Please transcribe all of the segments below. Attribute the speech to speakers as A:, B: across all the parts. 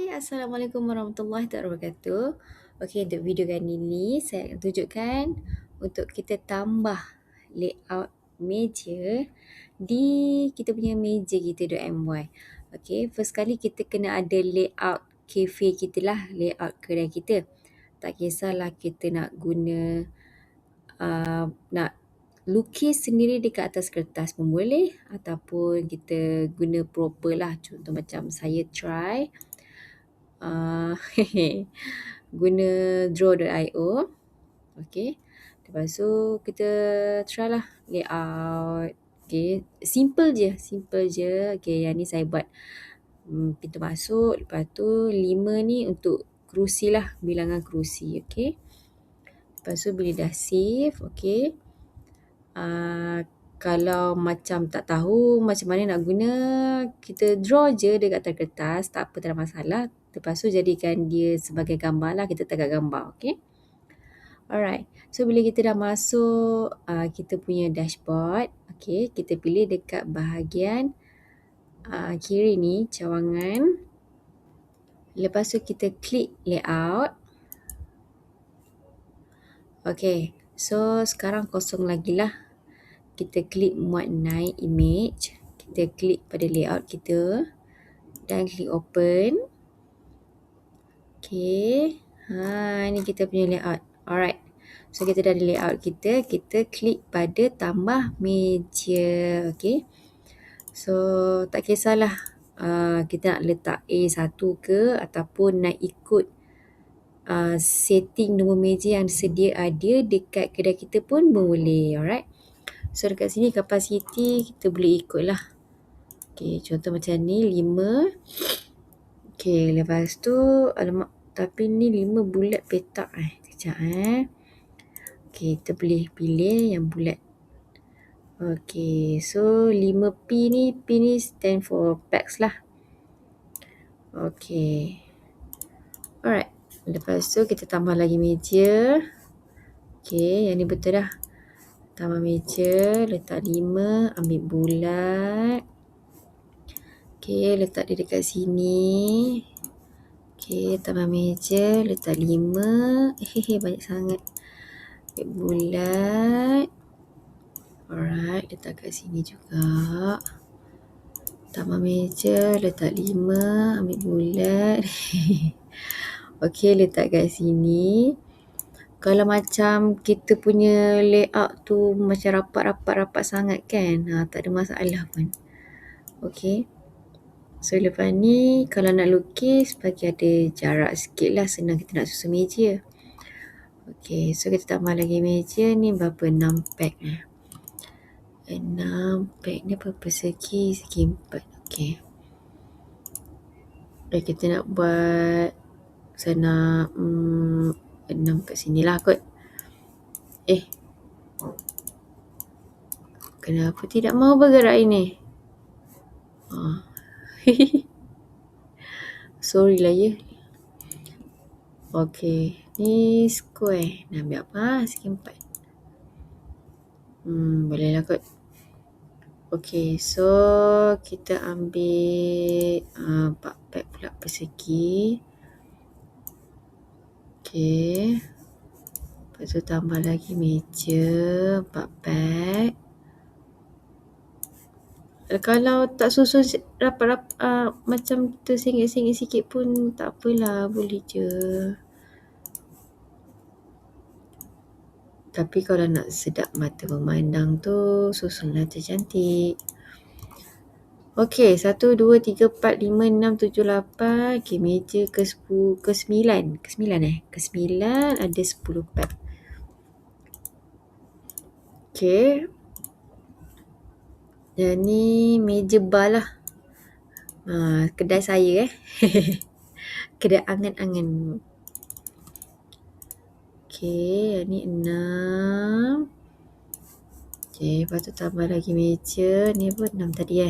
A: Assalamualaikum warahmatullahi wabarakatuh. Okey, untuk video kali ini saya akan tunjukkan untuk kita tambah layout meja di kita punya meja kita.my. Okey, first kali kita kena ada layout cafe kita lah, layout kedai kita. Tak kisahlah kita nak guna nak lukis sendiri dekat atas kertas pun boleh, ataupun kita guna proper lah. Contoh macam saya try guna draw.io. Okay, lepas tu kita try lah layout. Okay, simple je. Okay, yang ni saya buat pintu masuk. Lepas tu 5 ni untuk kerusi lah, bilangan kerusi. Okay, lepas tu bila dah save, okay, kalau macam tak tahu macam mana nak guna, kita draw je dekat atas kertas, tak apa, tak ada masalah. Lepas tu jadikan dia sebagai gambar lah, kita tegak gambar. Okay, alright. So bila kita dah masuk kita punya dashboard, okay, kita pilih dekat bahagian kiri ni, cawangan. Lepas tu kita klik layout. Okay, so sekarang kosong lagi lah. Kita klik muat naik image. Kita klik pada layout kita dan klik open. Okay, ni kita punya layout. Alright, so kita dah ada layout kita. Kita klik pada tambah meja. Okay, so tak kisahlah kita nak letak A1 ke ataupun nak ikut setting nombor meja yang sedia ada dekat kedai kita pun boleh. Alright, so dekat sini capacity kita boleh ikut lah. Okay, contoh macam ni 5. Okay, lepas tu alamak, tapi ni 5 bulat petak sekejap Okay, kita boleh pilih yang bulat. Okay, so 5P ni, P ni stand for packs lah. Okay, alright. Lepas tu kita tambah lagi meja. Okay, yang ni betul dah. Tambah meja, letak 5, ambil bulat. Okay, letak dia dekat sini. Okay, tambah meja, letak 5. Banyak sangat. Ambil bulat. Alright, letak kat sini juga. Tambah meja, letak 5, ambil bulat. Okay, letak kat sini. Kalau macam kita punya layout tu macam rapat sangat kan, tak ada masalah pun. Okay, so lepas ni kalau nak lukis bagi ada jarak sikit lah, senang kita nak susun meja. Okay, so kita tambah lagi meja ni berapa, 6 pack 6 pack ni berapa segi? Segi 4. Okay, kita nak buat, saya nak 6 kat sini lah kot. Kenapa tidak mahu bergerak ini? Sorry lah ya. Okay, ni square. Nak ambil apa? Segi 4. Boleh lah kot. Okay, so kita ambil 4 pack pula persegi. Okay, lepas tu tambah lagi meja 4 pack. Kalau tak susun rapat-rapat macam tersengit-sengit sikit pun tak apalah, boleh je. Tapi kalau nak sedap mata memandang tu, susunlah cantik. Okay, 1, 2, 3, 4, 5, 6, 7, 8. Okay, meja ke-10, ke-9. Ke-9 ada 10 pack. Okay, yang ni meja bar lah. Kedai saya kedai angan-angan. Okay, yang ni 6. Okay, lepas tu tambah lagi meja. Ni pun 6 tadi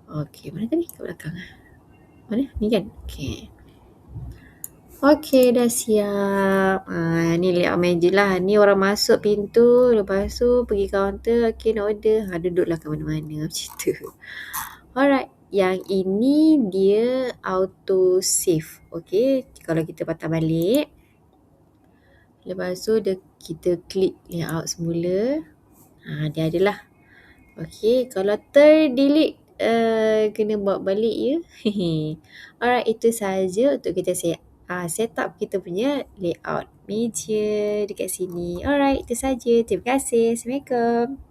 A: Okay, mana tadi? Kat belakang mana? Ni kan? Okay. Okay, dah siap. Ni layout meja lah. Ni orang masuk pintu, lepas tu pergi kaunter, okay nak order. Duduklah kat mana-mana macam tu. Alright. yang ini dia auto save. Okay, kalau kita patah balik, lepas tu kita klik layout semula. Dia adalah. Okay, kalau terdelete kena buat balik ya. Alright, itu sahaja untuk kita set up kita punya layout meja dekat sini. Alright, itu sahaja. Terima kasih. Assalamualaikum.